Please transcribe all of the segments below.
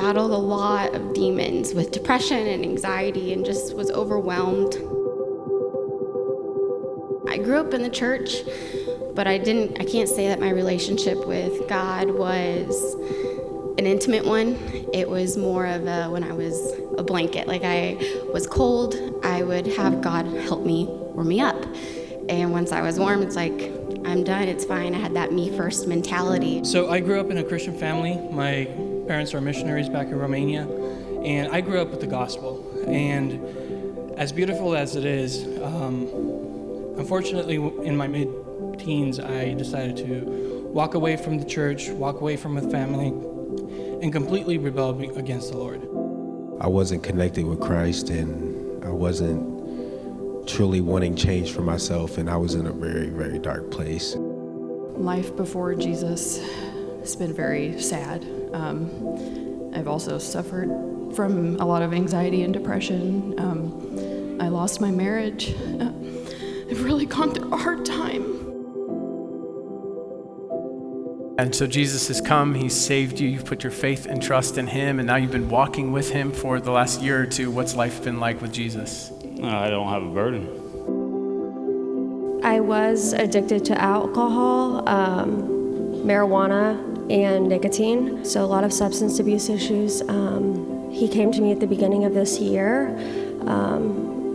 battled a lot of demons with depression and anxiety and just was overwhelmed. I grew up in the church, but I can't say that my relationship with God was an intimate one. It was more of when I was a blanket. Like I was cold, I would have God help me warm me up. And once I was warm, it's like, I'm done, it's fine. I had that me first mentality. So I grew up in a Christian family. My parents are missionaries back in Romania, and I grew up with the gospel. And as beautiful as it is, unfortunately in my mid-teens, I decided to walk away from the church, walk away from my family, and completely rebel against the Lord. I wasn't connected with Christ, and I wasn't truly wanting change for myself, and I was in a very, very dark place. Life before Jesus has been very sad. I've also suffered from a lot of anxiety and depression. I lost my marriage. I've really gone through a hard time. And so Jesus has come, he's saved you, you've put your faith and trust in him, and now you've been walking with him for the last year or two. What's life been like with Jesus? I don't have a burden. I was addicted to alcohol, marijuana, and nicotine, so a lot of substance abuse issues. He came to me at the beginning of this year.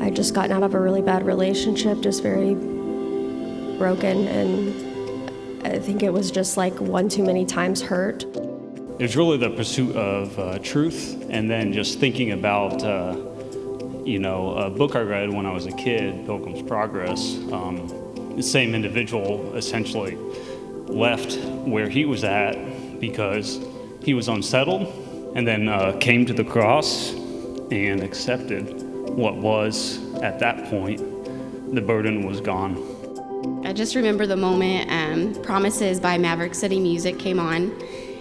I'd just gotten out of a really bad relationship, just very broken, and I think it was just like one too many times hurt. It was really the pursuit of truth, and then just thinking about, a book I read when I was a kid, Pilgrim's Progress. The same individual essentially left where he was at because he was unsettled, and then came to the cross and accepted what was, at that point, the burden was gone. I just remember the moment Promises by Maverick City Music came on,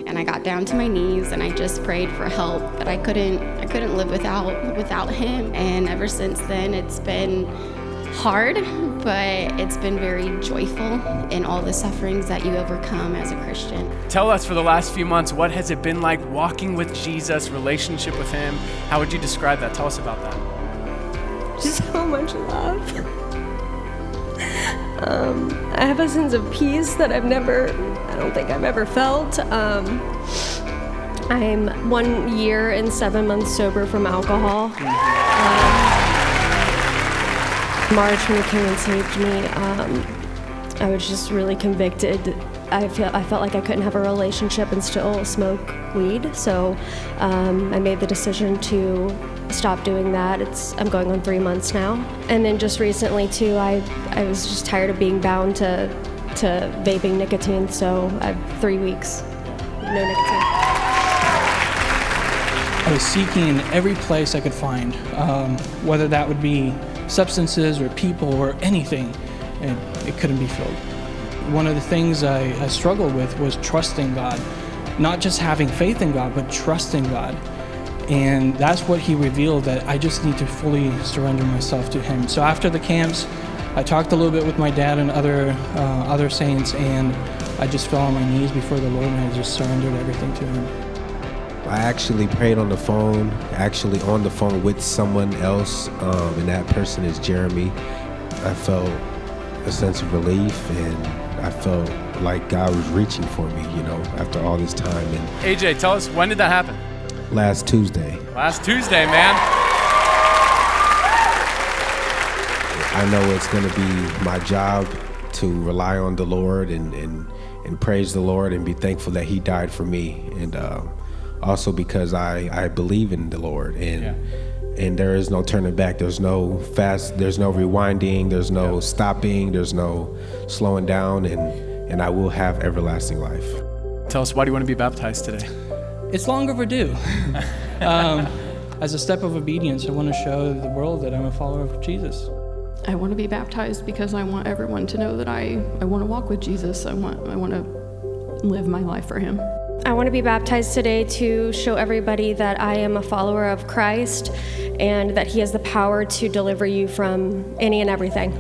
and I got down to my knees and I just prayed for help. But I couldn't live without him. And ever since then, it's been hard, but it's been very joyful in all the sufferings that you overcome as a Christian. Tell us, for the last few months, what has it been like walking with Jesus, relationship with him? How would you describe that? Tell us about that. Just so much love. I have a sense of peace that I don't think I've ever felt. I'm 1 year and 7 months sober from alcohol. March, when he came and saved me, I was just really convicted. I felt like I couldn't have a relationship and still smoke weed, so I made the decision to stop doing that. I'm going on 3 months now. And then just recently too, I was just tired of being bound to vaping nicotine, so I have 3 weeks, no nicotine. I was seeking in every place I could find, whether that would be substances or people or anything, and it couldn't be filled. One of the things I struggled with was trusting God. Not just having faith in God, but trusting God. And that's what he revealed, that I just need to fully surrender myself to him. So after the camps, I talked a little bit with my dad and other saints, and I just fell on my knees before the Lord, and I just surrendered everything to him. I actually prayed on the phone with someone else, and that person is Jeremy. I felt a sense of relief, and I felt like God was reaching for me, after all this time. And AJ, tell us, when did that happen? Last Tuesday. Last Tuesday, man. I know it's going to be my job to rely on the Lord and praise the Lord and be thankful that he died for me. And also because I believe in the Lord, and there is no turning back. There's no rewinding, there's no stopping, there's no slowing down, and I will have everlasting life. Tell us, why do you want to be baptized today? It's long overdue. As a step of obedience, I want to show the world that I'm a follower of Jesus. I want to be baptized because I want everyone to know that I want to walk with Jesus. I want to live my life for him. I want to be baptized today to show everybody that I am a follower of Christ and that he has the power to deliver you from any and everything.